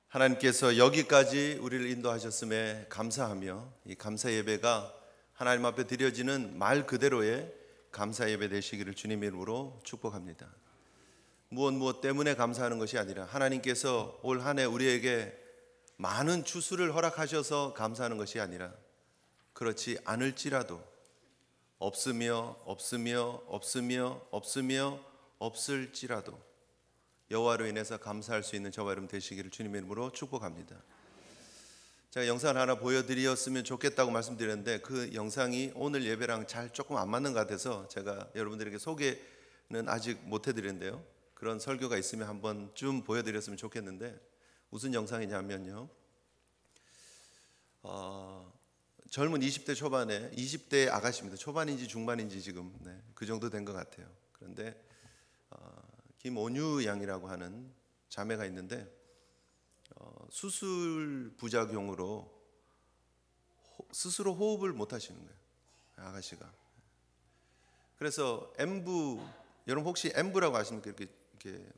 하나님께서 여기까지 우리를 인도하셨음에 감사하며 이 감사 예배가 하나님 앞에 드려지는 말 그대로의 감사 예배 되시기를 주님의 이름으로 축복합니다. 무엇 때문에 감사하는 것이 아니라 하나님께서 올 한 해 우리에게 많은 추수를 허락하셔서 감사하는 것이 아니라 그렇지 않을지라도 없을지라도 여호와로 인해서 감사할 수 있는 저와 여러분 되시기를 주님의 이름으로 축복합니다. 제가 영상을 하나 보여드렸으면 좋겠다고 말씀드렸는데 그 영상이 오늘 예배랑 잘 조금 안 맞는 것 같아서 제가 여러분들에게 소개는 아직 못 해드렸는데요, 그런 설교가 있으면 한번 좀 보여드렸으면 좋겠는데 무슨 영상이냐면요, 젊은 20대 초반에 20대 아가씨입니다. 초반인지 중반인지 지금 그 정도 된 것 같아요. 그런데 김온유 양이라고 하는 자매가 있는데 수술 부작용으로 스스로 호흡을 못 하시는 거예요, 아가씨가. 그래서 엠부, 여러분 혹시 엠부라고 아십니까? 이렇게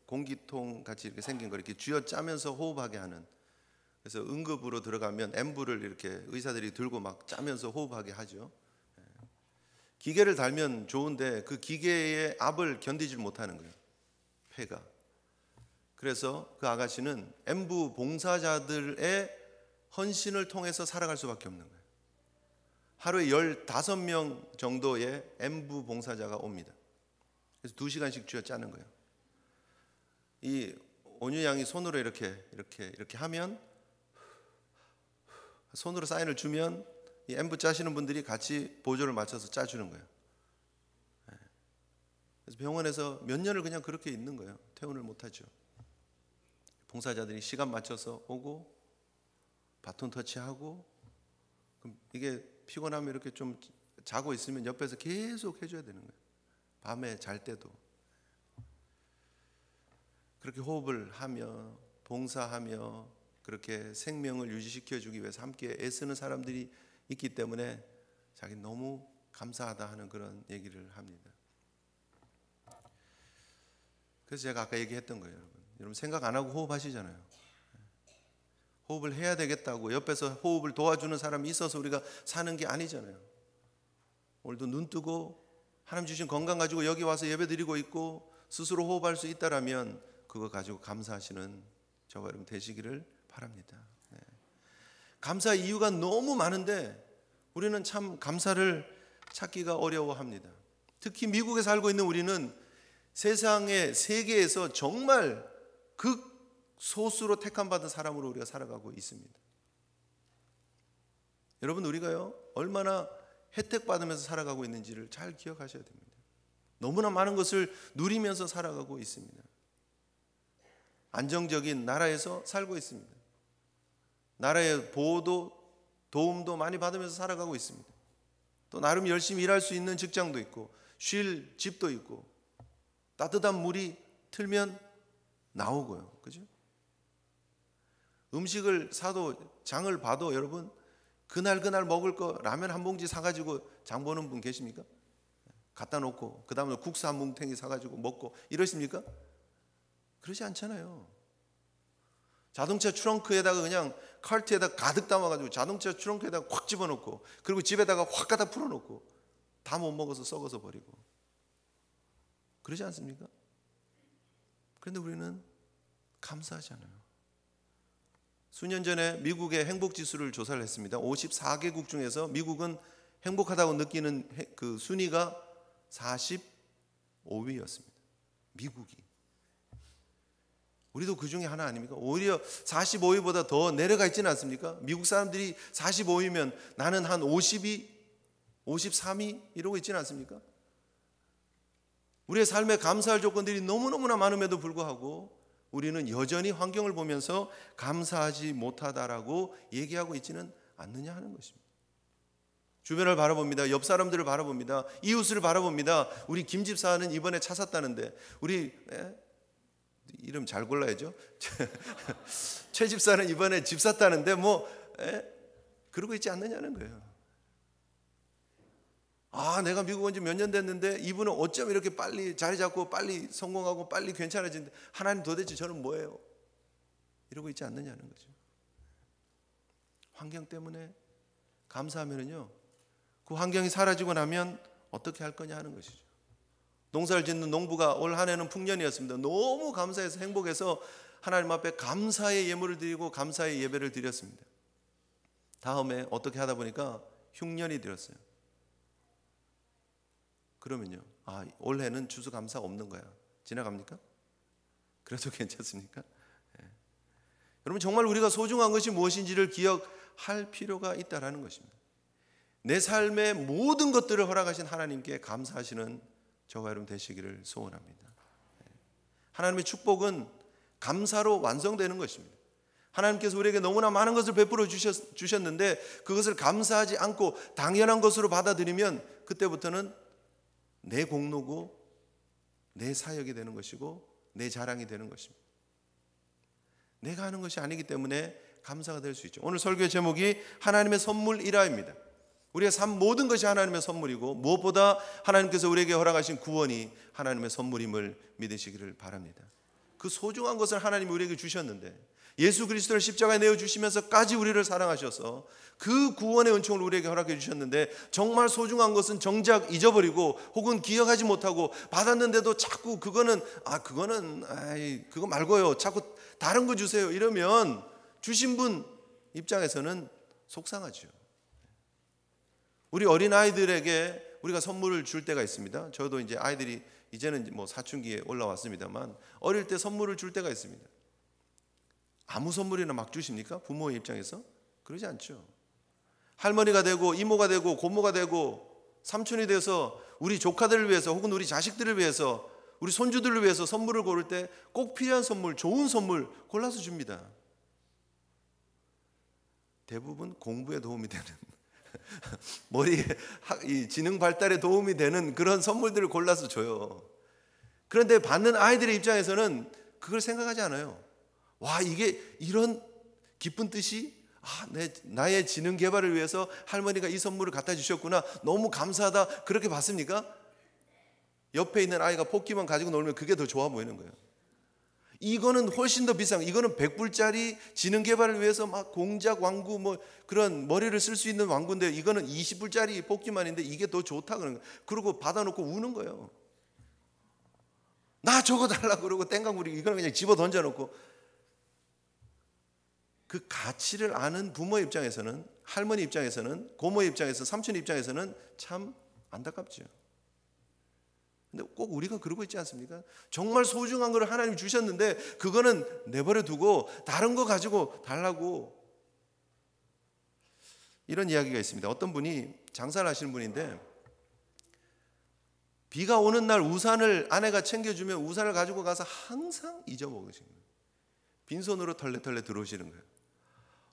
공기통 같이 이렇게 생긴 거 이렇게 쥐어 짜면서 호흡하게 하는. 그래서 응급으로 들어가면 엠부를 이렇게 의사들이 들고 막 짜면서 호흡하게 하죠. 기계를 달면 좋은데 그 기계의 압을 견디질 못하는 거예요, 폐가. 그래서 그 아가씨는 엠부 봉사자들의 헌신을 통해서 살아갈 수밖에 없는 거예요. 하루에 15명 정도의 엠부 봉사자가 옵니다. 그래서 2시간씩 쥐어 짜는 거예요. 이 온유 양이 손으로 이렇게 하면, 손으로 사인을 주면 이 엠부 짜시는 분들이 같이 보조를 맞춰서 짜주는 거예요. 그래서 병원에서 몇 년을 그냥 그렇게 있는 거예요. 퇴원을 못하죠. 봉사자들이 시간 맞춰서 오고 바톤 터치하고, 그럼 이게 피곤하면 이렇게 좀 자고 있으면 옆에서 계속 해줘야 되는 거예요. 밤에 잘 때도 그렇게 호흡을 하며 봉사하며 그렇게 생명을 유지시켜주기 위해서 함께 애쓰는 사람들이 있기 때문에 자기 너무 감사하다 하는 그런 얘기를 합니다. 그래서 제가 아까 얘기했던 거예요. 여러분 생각 안 하고 호흡하시잖아요. 호흡을 해야 되겠다고 옆에서 호흡을 도와주는 사람이 있어서 우리가 사는 게 아니잖아요. 오늘도 눈 뜨고 하나님 주신 건강 가지고 여기 와서 예배 드리고 있고 스스로 호흡할 수 있다라면 그거 가지고 감사하시는 저와 여러분 되시기를 바랍니다. 감사 이유가 너무 많은데 우리는 참 감사를 찾기가 어려워합니다. 특히 미국에 살고 있는 우리는 세상의 세계에서 정말 극소수로 택함받은 사람으로 우리가 살아가고 있습니다. 여러분, 우리가요 얼마나 혜택받으면서 살아가고 있는지를 잘 기억하셔야 됩니다. 너무나 많은 것을 누리면서 살아가고 있습니다. 안정적인 나라에서 살고 있습니다. 나라의 보호도 도움도 많이 받으면서 살아가고 있습니다. 또 나름 열심히 일할 수 있는 직장도 있고 쉴 집도 있고 따뜻한 물이 틀면 나오고요. 그죠? 음식을 사도 장을 봐도 여러분 그날 먹을 거 라면 한 봉지 사가지고 장 보는 분 계십니까? 갖다 놓고 그 다음에 국수 한 뭉탱이 사가지고 먹고 이러십니까? 그러지 않잖아요. 자동차 트렁크에다가 그냥 카트에다 가득 담아가지고 자동차 트렁크에다가 확 집어넣고 그리고 집에다가 확 갖다 풀어놓고 다 못 먹어서 썩어서 버리고 그러지 않습니까? 그런데 우리는 감사하잖아요. 수년 전에 미국의 행복지수를 조사를 했습니다. 54개국 중에서 미국은 행복하다고 느끼는 그 순위가 45위였습니다. 미국이. 우리도 그 중에 하나 아닙니까? 오히려 45위보다 더 내려가 있지는 않습니까? 미국 사람들이 45위면 나는 한 52, 53위 이러고 있지는 않습니까? 우리의 삶에 감사할 조건들이 너무너무나 많음에도 불구하고 우리는 여전히 환경을 보면서 감사하지 못하다라고 얘기하고 있지는 않느냐 하는 것입니다. 주변을 바라봅니다. 옆 사람들을 바라봅니다. 이웃을 바라봅니다. 우리 김 집사는 이번에 차 샀다는데 우리 이름 잘 골라야죠. 최 집사는 이번에 집 샀다는데 그러고 있지 않느냐는 거예요. 내가 미국 온 지 몇 년 됐는데 이분은 어쩜 이렇게 빨리 자리 잡고 빨리 성공하고 빨리 괜찮아지는데 하나님 도대체 저는 뭐예요? 이러고 있지 않느냐는 거죠. 환경 때문에 감사하면은요, 그 환경이 사라지고 나면 어떻게 할 거냐 하는 것이죠. 농사를 짓는 농부가 올 한 해는 풍년이었습니다. 너무 감사해서 행복해서 하나님 앞에 감사의 예물을 드리고 감사의 예배를 드렸습니다. 다음에 어떻게 하다 보니까 흉년이 들었어요. 그러면요, 올해는 추수감사 없는 거야. 지나갑니까? 그래도 괜찮습니까? 여러분, 정말 우리가 소중한 것이 무엇인지를 기억할 필요가 있다는 것입니다. 내 삶의 모든 것들을 허락하신 하나님께 감사하시는 저와 여러분 되시기를 소원합니다. 하나님의 축복은 감사로 완성되는 것입니다. 하나님께서 우리에게 너무나 많은 것을 베풀어 주셨는데 그것을 감사하지 않고 당연한 것으로 받아들이면 그때부터는 내 공로고 내 사역이 되는 것이고 내 자랑이 되는 것입니다. 내가 하는 것이 아니기 때문에 감사가 될 수 있죠. 오늘 설교의 제목이 하나님의 선물이라입니다. 우리의 삶 모든 것이 하나님의 선물이고 무엇보다 하나님께서 우리에게 허락하신 구원이 하나님의 선물임을 믿으시기를 바랍니다. 그 소중한 것을 하나님이 우리에게 주셨는데 예수 그리스도를 십자가에 내어주시면서까지 우리를 사랑하셔서 그 구원의 은총을 우리에게 허락해 주셨는데 정말 소중한 것은 정작 잊어버리고 혹은 기억하지 못하고 받았는데도 자꾸 그거 말고요, 자꾸 다른 거 주세요 이러면 주신 분 입장에서는 속상하죠. 우리 어린아이들에게 우리가 선물을 줄 때가 있습니다. 저도 이제 아이들이 이제는 뭐 사춘기에 올라왔습니다만 어릴 때 선물을 줄 때가 있습니다. 아무 선물이나 막 주십니까? 부모의 입장에서? 그러지 않죠. 할머니가 되고 이모가 되고 고모가 되고 삼촌이 돼서 우리 조카들을 위해서 혹은 우리 자식들을 위해서 우리 손주들을 위해서 선물을 고를 때 꼭 필요한 선물, 좋은 선물 골라서 줍니다. 대부분 공부에 도움이 되는 머리에 지능 발달에 도움이 되는 그런 선물들을 골라서 줘요. 그런데 받는 아이들의 입장에서는 그걸 생각하지 않아요. 와, 이게 이런 기쁜 뜻이 나의 지능 개발을 위해서 할머니가 이 선물을 갖다 주셨구나, 너무 감사하다, 그렇게 받습니까? 옆에 있는 아이가 뽑기만 가지고 놀면 그게 더 좋아 보이는 거예요. 이거는 훨씬 더 비싼, 이거는 100불짜리 지능 개발을 위해서 막 공작 왕구 뭐 그런 머리를 쓸 수 있는 왕구인데 이거는 20불짜리 뽑기만인데 이게 더 좋다 그러는 거예요. 그러고 받아놓고 우는 거예요. 나 저거 달라고 그러고 땡깡부리고 이거는 그냥 집어 던져놓고. 그 가치를 아는 부모 입장에서는, 할머니 입장에서는, 고모 입장에서, 삼촌 입장에서는 참 안타깝죠. 근데 꼭 우리가 그러고 있지 않습니까? 정말 소중한 걸 하나님 주셨는데 그거는 내버려 두고 다른 거 가지고 달라고. 이런 이야기가 있습니다. 어떤 분이 장사를 하시는 분인데 비가 오는 날 우산을 아내가 챙겨주면 우산을 가지고 가서 항상 잊어먹으시는 거예요. 빈손으로 털레털레 들어오시는 거예요.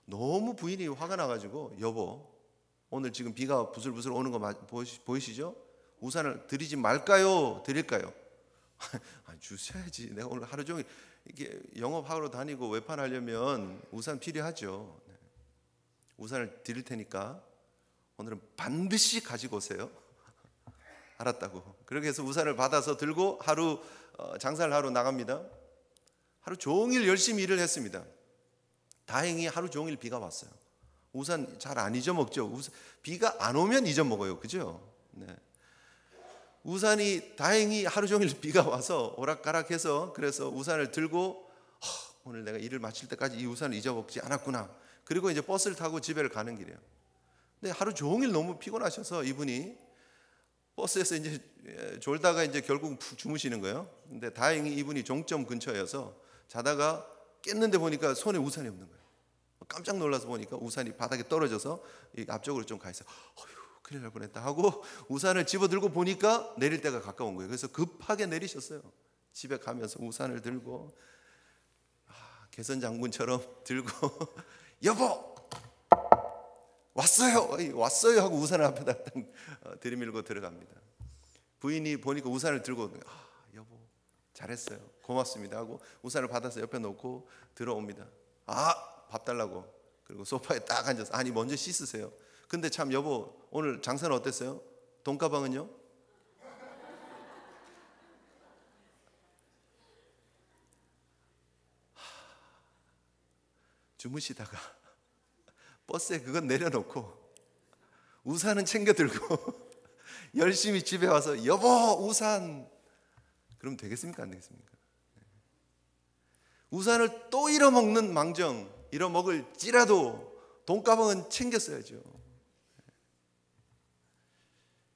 너무 부인이 화가 나가지고 여보, 오늘 지금 비가 부슬부슬 오는 거 보이시죠? 우산을 드리지 말까요? 드릴까요? 주셔야지. 내가 오늘 하루 종일 이게 영업하러 다니고 외판하려면 우산 필요하죠. 우산을 드릴 테니까 오늘은 반드시 가지고 오세요. 알았다고. 그렇게 해서 우산을 받아서 들고 하루 장사를 하러 나갑니다. 하루 종일 열심히 일을 했습니다. 다행히 하루 종일 비가 왔어요. 우산 잘 안 잊어먹죠. 비가 안 오면 잊어먹어요. 그죠? 네. 우산이 다행히 하루 종일 비가 와서 오락가락해서 그래서 우산을 들고 오늘 내가 일을 마칠 때까지 이 우산을 잊어먹지 않았구나. 그리고 이제 버스를 타고 집에 가는 길이에요. 근데 하루 종일 너무 피곤하셔서 이분이 버스에서 이제 졸다가 이제 결국 푹 주무시는 거예요. 근데 다행히 이분이 종점 근처여서 자다가 깼는데 보니까 손에 우산이 없는 거예요. 깜짝 놀라서 보니까 우산이 바닥에 떨어져서 앞쪽으로 좀 가 있어요. 큰일 날 뻔했다 하고 우산을 집어들고 보니까 내릴 때가 가까운 거예요. 그래서 급하게 내리셨어요. 집에 가면서 우산을 들고 개선 장군처럼 들고 여보 왔어요 하고 우산을 앞에다 들이밀고 들어갑니다. 부인이 보니까 우산을 들고 여보 잘했어요, 고맙습니다 하고 우산을 받아서 옆에 놓고 들어옵니다. 밥 달라고. 그리고 소파에 딱 앉아서 아니 먼저 씻으세요. 근데 참 여보 오늘 장사는 어땠어요? 돈가방은요? 주무시다가 버스에 그건 내려놓고 우산은 챙겨 들고 열심히 집에 와서 여보 우산, 그럼 되겠습니까? 안 되겠습니까? 우산을 또 잃어먹는 망정, 잃어먹을지라도 돈가방은 챙겼어야죠.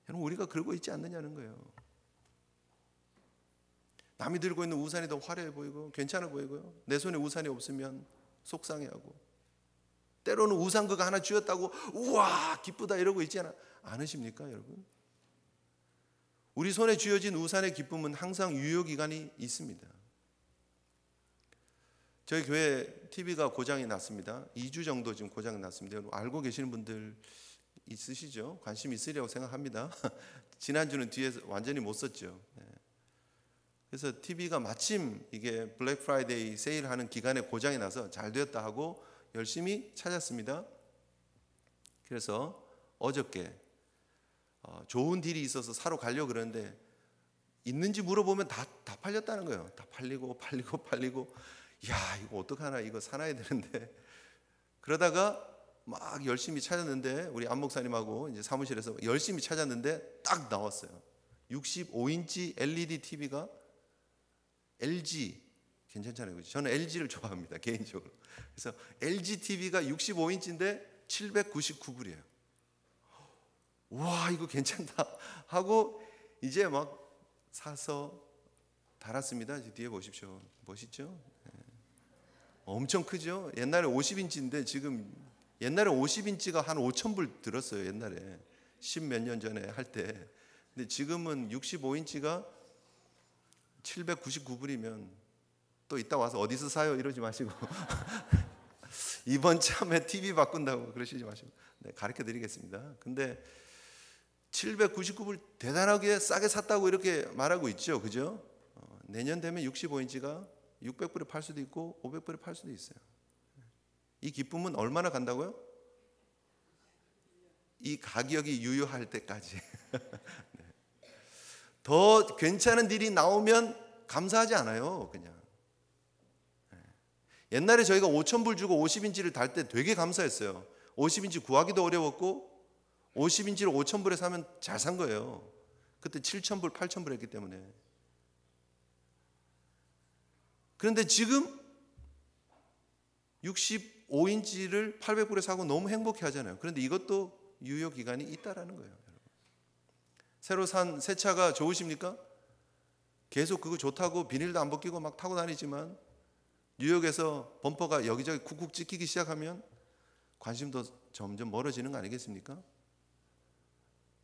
여러분, 우리가 그러고 있지 않느냐는 거예요. 남이 들고 있는 우산이 더 화려해 보이고 괜찮아 보이고요, 내 손에 우산이 없으면 속상해하고, 때로는 우산 그거 하나 쥐었다고 우와 기쁘다 이러고 있지 않으십니까 여러분? 우리 손에 쥐어진 우산의 기쁨은 항상 유효기간이 있습니다. 저희 교회 TV가 고장이 났습니다. 2주 정도 지금 고장이 났습니다. 여러분 알고 계시는 분들 있으시죠? 관심 있으리라고 생각합니다. 지난주는 뒤에서 완전히 못 썼죠. 그래서 TV가 마침 이게 블랙 프라이데이 세일하는 기간에 고장이 나서 잘 되었다 하고 열심히 찾았습니다. 그래서 어저께 좋은 딜이 있어서 사러 가려고 그러는데 있는지 물어보면 다 팔렸다는 거예요. 다 팔리고 야 이거 어떡하나, 이거 사놔야 되는데. 그러다가 막 열심히 찾았는데 우리 안 목사님하고 이제 사무실에서 열심히 찾았는데 딱 나왔어요. 65인치 LED TV가 LG, 괜찮잖아요. 그렇죠? 저는 LG를 좋아합니다 개인적으로. 그래서 LG TV가 65인치인데 799불이에요. 와 이거 괜찮다 하고 이제 막 사서 달았습니다. 뒤에 보십시오. 멋있죠? 엄청 크죠? 옛날에 50인치인데 지금, 옛날에 50인치가 한 5,000불 들었어요. 옛날에 10몇 년 전에 할 때. 근데 지금은 65인치가 799불이면 또 이따 와서 어디서 사요 이러지 마시고 이번 참에 TV 바꾼다고 그러시지 마시고, 네, 가르쳐 드리겠습니다. 근데 799불 대단하게 싸게 샀다고 이렇게 말하고 있죠. 그죠? 내년 되면 65인치가 600불에 팔 수도 있고 500불에 팔 수도 있어요. 이 기쁨은 얼마나 간다고요? 이 가격이 유효할 때까지. 네. 더 괜찮은 딜이 나오면 감사하지 않아요. 그냥. 네. 옛날에 저희가 5,000불 주고 50인치를 달 때 되게 감사했어요. 50인치 구하기도 어려웠고 50인치를 5,000불에 사면 잘 산 거예요. 그때 7,000불, 8,000불 했기 때문에. 그런데 지금 65인치를 800불에 사고 너무 행복해 하잖아요. 그런데 이것도 유효 기간이 있다라는 거예요. 새로 산 새 차가 좋으십니까? 계속 그거 좋다고 비닐도 안 벗기고 막 타고 다니지만 뉴욕에서 범퍼가 여기저기 쿡쿡 찍히기 시작하면 관심도 점점 멀어지는 거 아니겠습니까?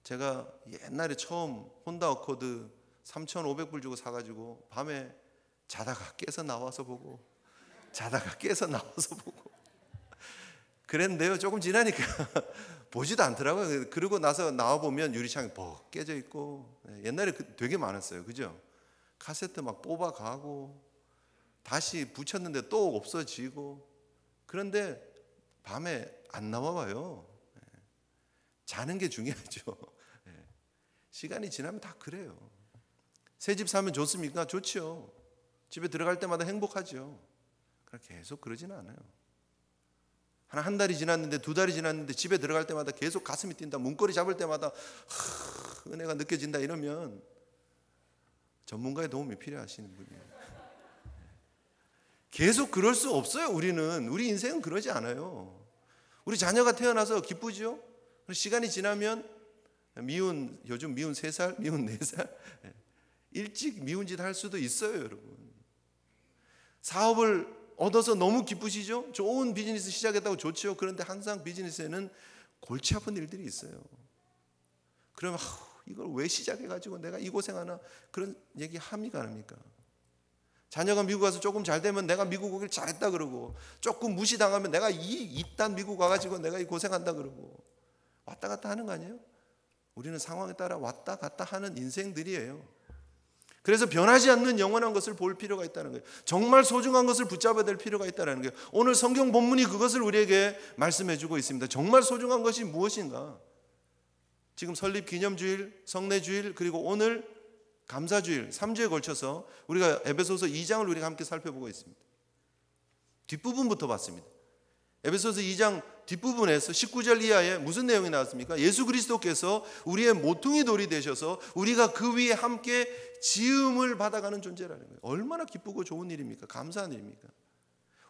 제가 옛날에 처음 혼다 어코드 3,500불 주고 사가지고 밤에 자다가 깨서 나와서 보고 그랬는데요, 조금 지나니까 보지도 않더라고요. 그러고 나서 나와보면 유리창이 벅 깨져 있고. 옛날에 되게 많았어요. 그죠? 카세트 막 뽑아가고 다시 붙였는데 또 없어지고. 그런데 밤에 안 나와봐요. 자는 게 중요하죠. 시간이 지나면 다 그래요. 새 집 사면 좋습니까? 좋죠. 집에 들어갈 때마다 행복하죠. 그러나 계속 그러지는 않아요. 한 달이 지났는데, 2달이 지났는데 집에 들어갈 때마다 계속 가슴이 뛴다, 문고리 잡을 때마다 은혜가 느껴진다 이러면 전문가의 도움이 필요하시는 분이에요. 계속 그럴 수 없어요. 우리 인생은 그러지 않아요. 우리 자녀가 태어나서 기쁘죠. 시간이 지나면 요즘 미운 3살, 미운 4살 일찍 미운 짓 할 수도 있어요. 여러분, 사업을 얻어서 너무 기쁘시죠? 좋은 비즈니스 시작했다고 좋죠. 그런데 항상 비즈니스에는 골치 아픈 일들이 있어요. 그러면 이걸 왜 시작해가지고 내가 이 고생하나, 그런 얘기 합니까 안 합니까? 자녀가 미국 가서 조금 잘 되면 내가 미국 오길 잘했다 그러고, 조금 무시당하면 내가 이딴 미국 와가지고 내가 이 고생한다 그러고, 왔다 갔다 하는 거 아니에요? 우리는 상황에 따라 왔다 갔다 하는 인생들이에요. 그래서 변하지 않는 영원한 것을 볼 필요가 있다는 거예요. 정말 소중한 것을 붙잡아야 될 필요가 있다는 거예요. 오늘 성경 본문이 그것을 우리에게 말씀해 주고 있습니다. 정말 소중한 것이 무엇인가? 지금 설립 기념주일, 성례주일, 그리고 오늘 감사주일 3주에 걸쳐서 우리가 에베소서 2장을 우리가 함께 살펴보고 있습니다. 뒷부분부터 봤습니다. 에베소서 2장 뒷부분에서 19절 이하에 무슨 내용이 나왔습니까? 예수 그리스도께서 우리의 모퉁이 돌이 되셔서 우리가 그 위에 함께 지음을 받아가는 존재라는 거예요. 얼마나 기쁘고 좋은 일입니까? 감사한 일입니까?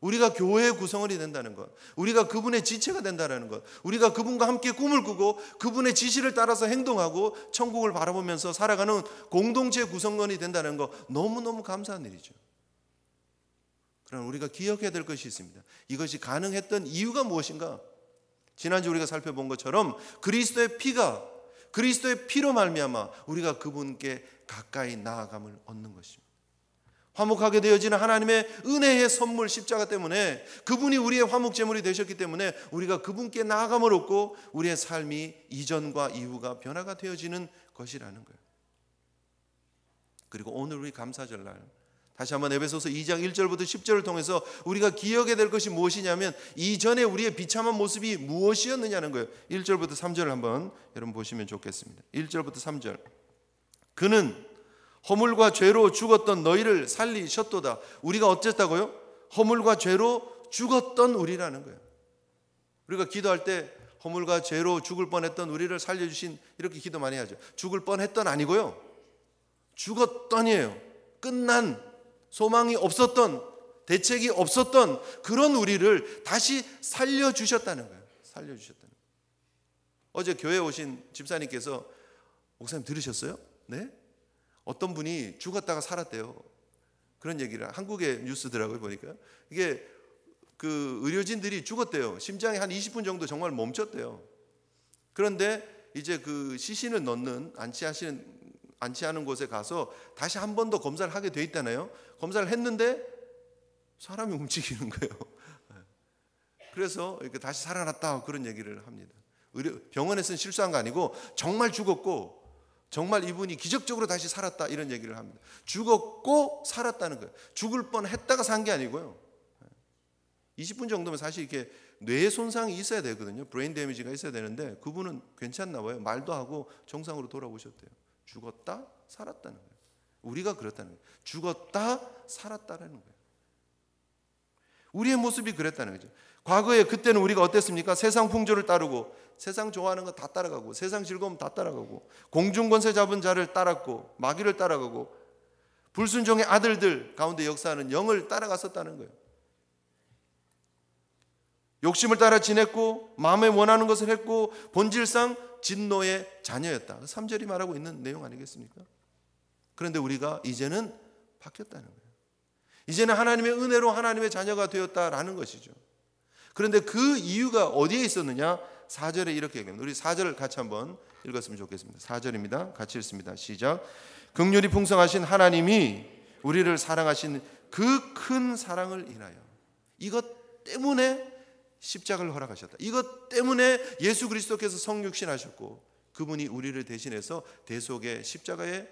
우리가 교회의 구성원이 된다는 것, 우리가 그분의 지체가 된다는 것, 우리가 그분과 함께 꿈을 꾸고 그분의 지시를 따라서 행동하고 천국을 바라보면서 살아가는 공동체 구성원이 된다는 것, 너무너무 감사한 일이죠. 그러나 우리가 기억해야 될 것이 있습니다. 이것이 가능했던 이유가 무엇인가? 지난주 우리가 살펴본 것처럼 그리스도의 피로 말미암아 우리가 그분께 가까이 나아감을 얻는 것입니다. 화목하게 되어지는 하나님의 은혜의 선물 십자가 때문에, 그분이 우리의 화목 제물이 되셨기 때문에 우리가 그분께 나아감을 얻고 우리의 삶이 이전과 이후가 변화가 되어지는 것이라는 거예요. 그리고 오늘 우리 감사절날 다시 한번 에베소서 2장 1절부터 10절을 통해서 우리가 기억해야 될 것이 무엇이냐면, 이전에 우리의 비참한 모습이 무엇이었느냐는 거예요. 1절부터 3절을 한번 여러분 보시면 좋겠습니다. 1절부터 3절. 그는 허물과 죄로 죽었던 너희를 살리셨도다. 우리가 어쨌다고요? 허물과 죄로 죽었던 우리라는 거예요. 우리가 기도할 때 허물과 죄로 죽을 뻔했던 우리를 살려주신, 이렇게 기도 많이 하죠. 죽을 뻔했던 아니고요, 죽었던이에요. 끝난, 소망이 없었던, 대책이 없었던 그런 우리를 다시 살려주셨다는 거예요. 살려주셨다는 거예요. 어제 교회에 오신 집사님께서, 목사님 들으셨어요? 네? 어떤 분이 죽었다가 살았대요. 그런 얘기를 한국의 뉴스더라고요. 보니까 이게 그 의료진들이 죽었대요. 심장이 한 20분 정도 정말 멈췄대요. 그런데 이제 그 시신을 넣는 안치하는 곳에 가서 다시 한 번 더 검사를 하게 돼 있다나요? 검사를 했는데 사람이 움직이는 거예요. 그래서 이렇게 다시 살아났다, 그런 얘기를 합니다. 병원에서는 실수한 거 아니고 정말 죽었고 정말 이분이 기적적으로 다시 살았다, 이런 얘기를 합니다. 죽었고 살았다는 거예요. 죽을 뻔했다가 산 게 아니고요. 20분 정도면 사실 이렇게 뇌 손상이 있어야 되거든요. 브레인 데미지가 있어야 되는데 그분은 괜찮나 봐요. 말도 하고 정상으로 돌아오셨대요. 죽었다 살았다는 거예요. 우리가 그렇다는 거예요. 죽었다 살았다라는 거예요. 우리의 모습이 그랬다는 거죠. 과거에 그때는 우리가 어땠습니까? 세상 풍조를 따르고, 세상 좋아하는 거 다 따라가고, 세상 즐거움 다 따라가고, 공중권세 잡은 자를 따랐고, 마귀를 따라가고, 불순종의 아들들 가운데 역사하는 영을 따라갔었다는 거예요. 욕심을 따라 지냈고, 마음에 원하는 것을 했고, 본질상 진노의 자녀였다. 3절이 말하고 있는 내용 아니겠습니까? 그런데 우리가 이제는 바뀌었다는 거예요. 이제는 하나님의 은혜로 하나님의 자녀가 되었다라는 것이죠. 그런데 그 이유가 어디에 있었느냐? 4절에 이렇게 얘기합니다. 우리 4절을 같이 한번 읽었으면 좋겠습니다. 4절입니다. 같이 읽습니다. 시작. 긍휼이 풍성하신 하나님이 우리를 사랑하신 그 큰 사랑을 인하여, 이것 때문에 십자가를 허락하셨다. 이것 때문에 예수 그리스도께서 성육신하셨고 그분이 우리를 대신해서 대속의 십자가의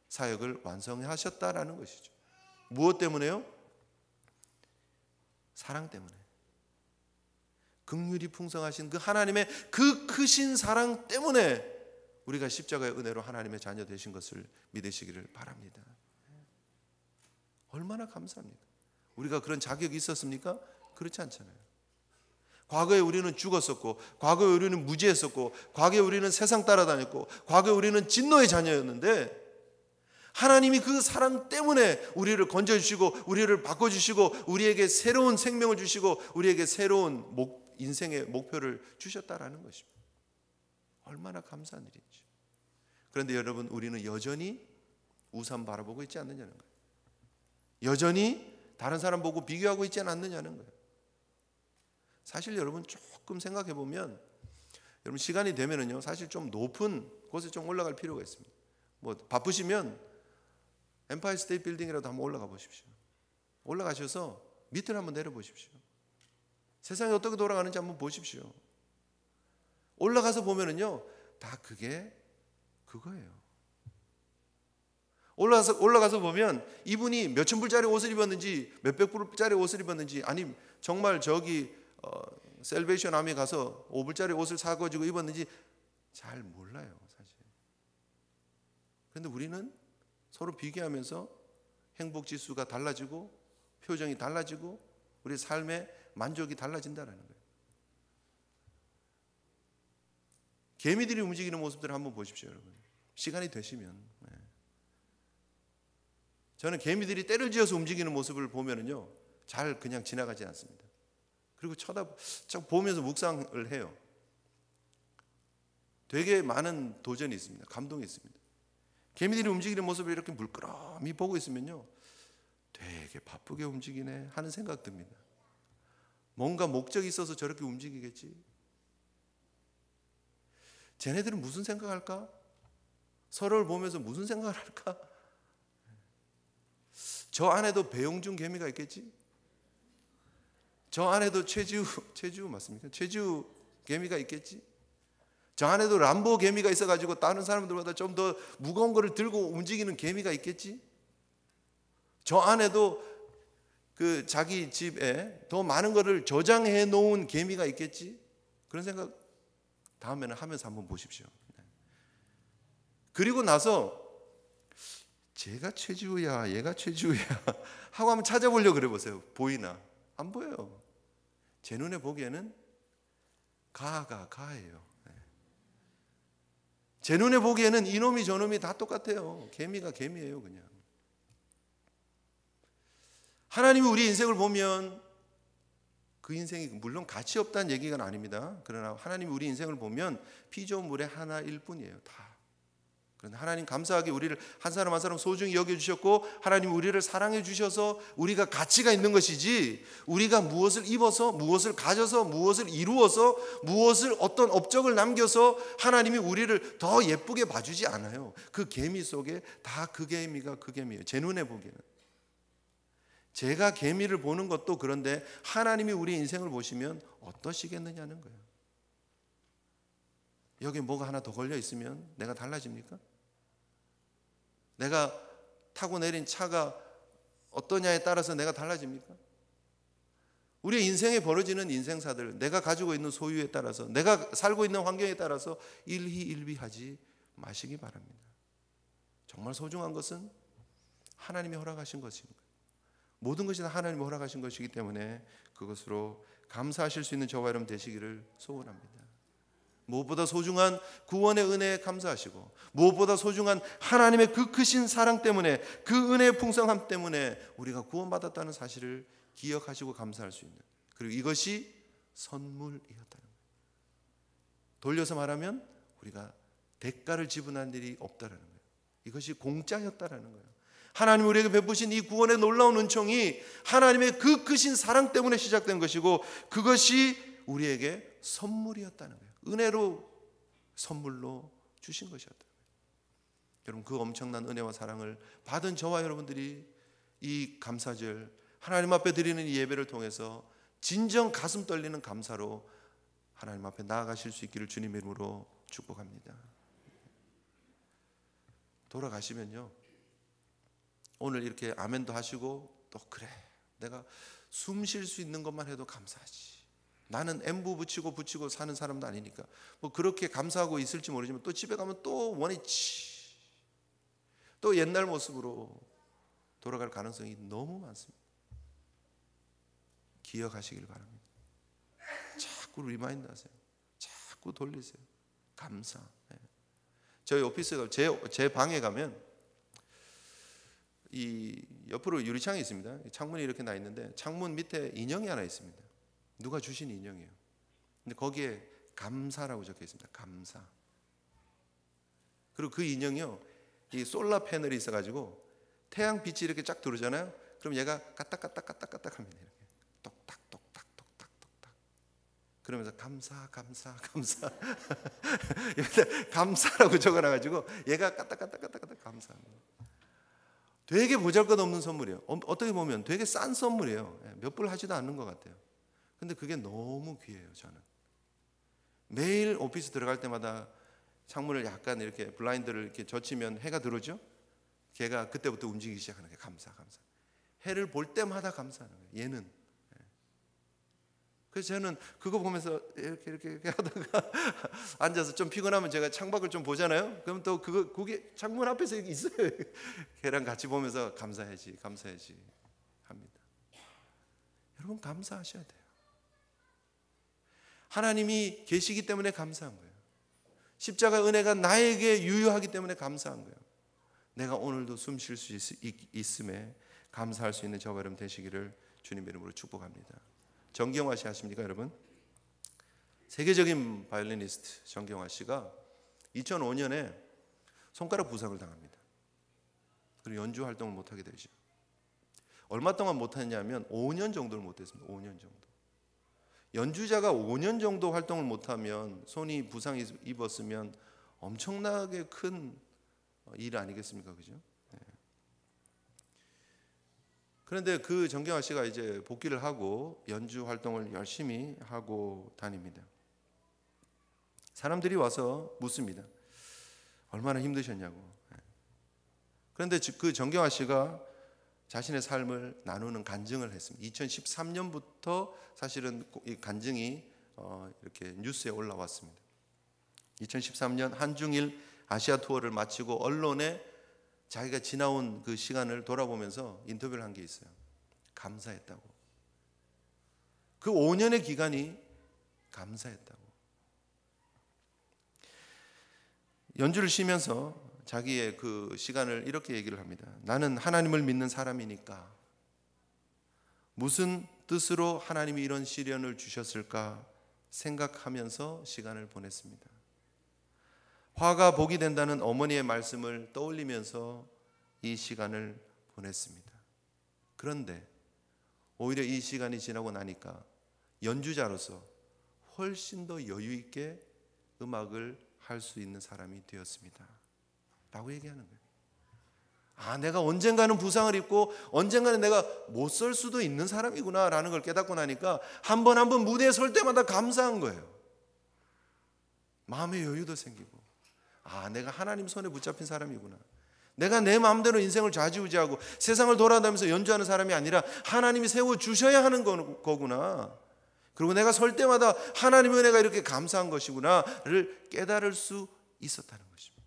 사역을 완성하셨다라는 것이죠. 무엇 때문에요? 사랑 때문에. 긍휼이 풍성하신 그 하나님의 그 크신 사랑 때문에 우리가 십자가의 은혜로 하나님의 자녀 되신 것을 믿으시기를 바랍니다. 얼마나 감사합니까? 우리가 그런 자격이 있었습니까? 그렇지 않잖아요. 과거에 우리는 죽었었고, 과거에 우리는 무지했었고, 과거에 우리는 세상 따라다녔고, 과거에 우리는 진노의 자녀였는데 하나님이 그 사랑 때문에 우리를 건져주시고 우리를 바꿔주시고 우리에게 새로운 생명을 주시고 우리에게 새로운 인생의 목표를 주셨다라는 것입니다. 얼마나 감사한 일인지. 그런데 여러분, 우리는 여전히 우상 바라보고 있지 않느냐는 거예요. 여전히 다른 사람 보고 비교하고 있지 않느냐는 거예요. 사실 여러분 조금 생각해 보면, 여러분 시간이 되면은요, 사실 좀 높은 곳에 좀 올라갈 필요가 있습니다. 뭐 바쁘시면 엠파이어 스테이트 빌딩이라도 한번 올라가 보십시오. 올라가셔서 밑을 한번 내려보십시오. 세상이 어떻게 돌아가는지 한번 보십시오. 올라가서 보면은요, 다 그게 그거예요. 올라가서 보면 이분이 몇천 불짜리 옷을 입었는지 몇백 불짜리 옷을 입었는지, 아니 정말 저기 셀베이션 아미에 가서 5불짜리 옷을 사가지고 입었는지 잘 몰라요, 사실. 그런데 우리는 서로 비교하면서 행복지수가 달라지고 표정이 달라지고 우리 삶의 만족이 달라진다는 거예요. 개미들이 움직이는 모습들을 한번 보십시오, 여러분. 시간이 되시면. 저는 개미들이 때를 지어서 움직이는 모습을 보면은요, 잘 그냥 지나가지 않습니다. 그리고 보면서 묵상을 해요. 되게 많은 도전이 있습니다. 감동이 있습니다. 개미들이 움직이는 모습을 이렇게 물끄러미 보고 있으면요, 되게 바쁘게 움직이네 하는 생각 듭니다. 뭔가 목적이 있어서 저렇게 움직이겠지. 쟤네들은 무슨 생각할까? 서로를 보면서 무슨 생각을 할까? 저 안에도 배용준 개미가 있겠지? 저 안에도 최지우 맞습니까? 최지우 개미가 있겠지? 저 안에도 람보 개미가 있어가지고 다른 사람들보다 좀 더 무거운 거를 들고 움직이는 개미가 있겠지? 저 안에도 그 자기 집에 더 많은 거를 저장해 놓은 개미가 있겠지? 그런 생각 다음에는 하면서 한번 보십시오. 그리고 나서 제가 최지우야, 얘가 최지우야 하고 한번 찾아보려고 그래 보세요. 보이나? 안 보여요. 제 눈에 보기에는 가예요. 제 눈에 보기에는 이놈이 저놈이 다 똑같아요. 개미가 개미예요, 그냥. 하나님이 우리 인생을 보면 그 인생이 물론 가치 없다는 얘기가 아닙니다. 그러나 하나님이 우리 인생을 보면 피조물의 하나일 뿐이에요, 다. 그런데 하나님 감사하게 우리를 한 사람 한 사람 소중히 여겨주셨고, 하나님 우리를 사랑해 주셔서 우리가 가치가 있는 것이지, 우리가 무엇을 입어서, 무엇을 가져서, 무엇을 이루어서, 무엇을 어떤 업적을 남겨서 하나님이 우리를 더 예쁘게 봐주지 않아요. 그 개미 속에 다 그 개미가 그 개미예요. 제 눈에 보기에는. 제가 개미를 보는 것도 그런데 하나님이 우리 인생을 보시면 어떠시겠느냐는 거예요. 여기 뭐가 하나 더 걸려 있으면 내가 달라집니까? 내가 타고 내린 차가 어떠냐에 따라서 내가 달라집니까? 우리의 인생에 벌어지는 인생사들, 내가 가지고 있는 소유에 따라서, 내가 살고 있는 환경에 따라서 일희일비하지 마시기 바랍니다. 정말 소중한 것은 하나님이 허락하신 것입니다. 모든 것이 다 하나님이 허락하신 것이기 때문에 그것으로 감사하실 수 있는 저와 여러분 되시기를 소원합니다. 무엇보다 소중한 구원의 은혜에 감사하시고, 무엇보다 소중한 하나님의 그 크신 사랑 때문에, 그 은혜의 풍성함 때문에 우리가 구원받았다는 사실을 기억하시고 감사할 수 있는, 그리고 이것이 선물이었다는 거예요. 돌려서 말하면 우리가 대가를 지불한 일이 없다라는 거예요. 이것이 공짜였다라는 거예요. 하나님 우리에게 베푸신 이 구원의 놀라운 은총이 하나님의 그 크신 사랑 때문에 시작된 것이고, 그것이 우리에게 선물이었다는 거예요. 은혜로, 선물로 주신 것이었다. 여러분, 그 엄청난 은혜와 사랑을 받은 저와 여러분들이 이 감사절 하나님 앞에 드리는 이 예배를 통해서 진정 가슴 떨리는 감사로 하나님 앞에 나아가실 수 있기를 주님의 이름으로 축복합니다. 돌아가시면요, 오늘 이렇게 아멘도 하시고, 또 그래, 내가 숨 쉴 수 있는 것만 해도 감사하지, 나는 엠부 붙이고 사는 사람도 아니니까 뭐 그렇게 감사하고 있을지 모르지만, 또 집에 가면 또 원했지, 또 옛날 모습으로 돌아갈 가능성이 너무 많습니다. 기억하시길 바랍니다. 자꾸 리마인드 하세요. 자꾸 돌리세요. 감사. 저희 오피스가 제 방에 가면 이 옆으로 유리창이 있습니다. 창문이 이렇게 나 있는데 창문 밑에 인형이 하나 있습니다. 누가 주신 인형이에요. 근데 거기에 감사라고 적혀 있습니다. 감사. 그리고 그 인형이요, 이 솔라 패널이 있어가지고 태양 빛이 이렇게 쫙 들어오잖아요. 그럼 얘가 까딱까딱 합니다. 이렇게 똑딱. 그러면서 감사. 감사라고 적어놔가지고 얘가 까딱까딱 감사합니다. 되게 보잘것없는 선물이에요. 어떻게 보면 되게 싼 선물이에요. 몇 불 하지도 않는 것 같아요. 근데 그게 너무 귀해요. 저는 매일 오피스 들어갈 때마다 창문을 약간 이렇게 블라인드를 이렇게 젖히면 해가 들어오죠. 걔가 그때부터 움직이기 시작하는 게 감사. 해를 볼 때마다 감사하는 거예요. 얘는. 그래서 저는 그거 보면서 이렇게 하다가 앉아서 좀 피곤하면 제가 창밖을 좀 보잖아요. 그럼 또 그게 창문 앞에서 있어요. 걔랑 같이 보면서 감사해야지 합니다. 여러분, 감사하셔야 돼요. 하나님이 계시기 때문에 감사한 거예요. 십자가 은혜가 나에게 유효하기 때문에 감사한 거예요. 내가 오늘도 숨 쉴 수 있음에 감사할 수 있는 저와 여러분 되시기를 주님의 이름으로 축복합니다. 정경화 씨 아십니까 여러분? 세계적인 바이올리니스트 정경화 씨가 2005년에 손가락 부상을 당합니다. 그리고 연주 활동을 못하게 되죠. 얼마 동안 못했냐면 5년 정도를 못했습니다. 5년 정도. 연주자가 5년 정도 활동을 못하면, 손이 부상이 입었으면 엄청나게 큰 일 아니겠습니까? 그죠? 네. 그런데 그 정경화 씨가 이제 복귀를 하고 연주 활동을 열심히 하고 다닙니다. 사람들이 와서 묻습니다. 얼마나 힘드셨냐고. 그런데 그 정경화 씨가 자신의 삶을 나누는 간증을 했습니다. 2013년부터 사실은 이 간증이 이렇게 뉴스에 올라왔습니다. 2013년 한중일 아시아 투어를 마치고 언론에 자기가 지나온 그 시간을 돌아보면서 인터뷰를 한 게 있어요. 감사했다고. 그 5년의 기간이 감사했다고. 연주를 쉬면서 자기의 그 시간을 이렇게 얘기를 합니다. 나는 하나님을 믿는 사람이니까 무슨 뜻으로 하나님이 이런 시련을 주셨을까 생각하면서 시간을 보냈습니다. 화가 복이 된다는 어머니의 말씀을 떠올리면서 이 시간을 보냈습니다. 그런데 오히려 이 시간이 지나고 나니까 연주자로서 훨씬 더 여유 있게 음악을 할 수 있는 사람이 되었습니다 라고 얘기하는 거예요. 내가 언젠가는 부상을 입고 언젠가는 내가 못 설 수도 있는 사람이구나 라는 걸 깨닫고 나니까 한 번 한 번 무대에 설 때마다 감사한 거예요. 마음의 여유도 생기고, 내가 하나님 손에 붙잡힌 사람이구나. 내가 내 마음대로 인생을 좌지우지하고 세상을 돌아다니면서 연주하는 사람이 아니라 하나님이 세워주셔야 하는 거구나. 그리고 내가 설 때마다 하나님의 은혜가 이렇게 감사한 것이구나를 깨달을 수 있었다는 것입니다.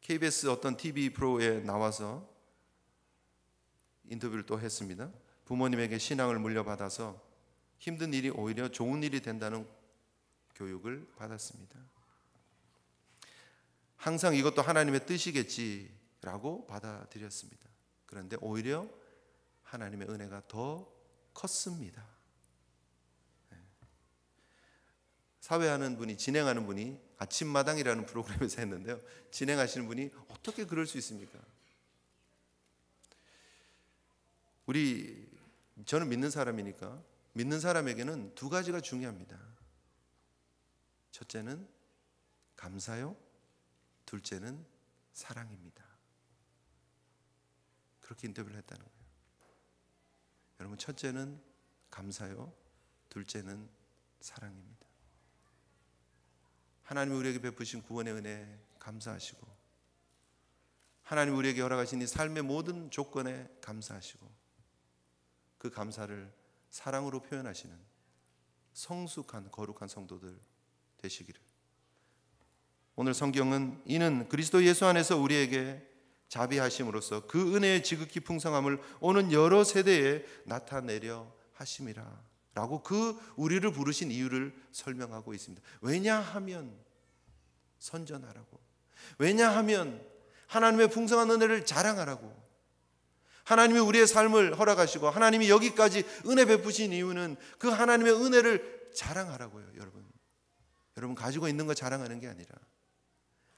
KBS 어떤 TV 프로에 나와서 인터뷰를 또 했습니다. 부모님에게 신앙을 물려받아서 힘든 일이 오히려 좋은 일이 된다는 교육을 받았습니다. 항상 이것도 하나님의 뜻이겠지라고 받아들였습니다. 그런데 오히려 하나님의 은혜가 더 컸습니다. 사회하는 분이, 진행하는 분이 아침마당이라는 프로그램에서 했는데요. 진행하시는 분이 어떻게 그럴 수 있습니까? 저는 믿는 사람이니까 믿는 사람에게는 두 가지가 중요합니다. 첫째는 감사요, 둘째는 사랑입니다. 그렇게 인터뷰를 했다는 거예요. 여러분, 첫째는 감사요, 둘째는 사랑입니다. 하나님이 우리에게 베푸신 구원의 은혜 감사하시고, 하나님이 우리에게 허락하신 이 삶의 모든 조건에 감사하시고, 그 감사를 사랑으로 표현하시는 성숙한 거룩한 성도들 되시기를. 오늘 성경은 이는 그리스도 예수 안에서 우리에게 자비하심으로써 그 은혜의 지극히 풍성함을 오는 여러 세대에 나타내려 하심이라 라고 그 우리를 부르신 이유를 설명하고 있습니다. 왜냐하면 선전하라고, 왜냐하면 하나님의 풍성한 은혜를 자랑하라고. 하나님이 우리의 삶을 허락하시고 하나님이 여기까지 은혜 베푸신 이유는 그 하나님의 은혜를 자랑하라고요. 여러분 가지고 있는 거 자랑하는 게 아니라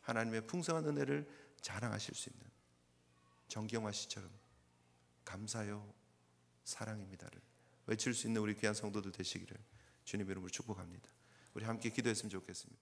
하나님의 풍성한 은혜를 자랑하실 수 있는 정경화 씨처럼 감사요, 사랑입니다를 외칠 수 있는 우리 귀한 성도들 되시기를 주님의 이름으로 축복합니다. 우리 함께 기도했으면 좋겠습니다.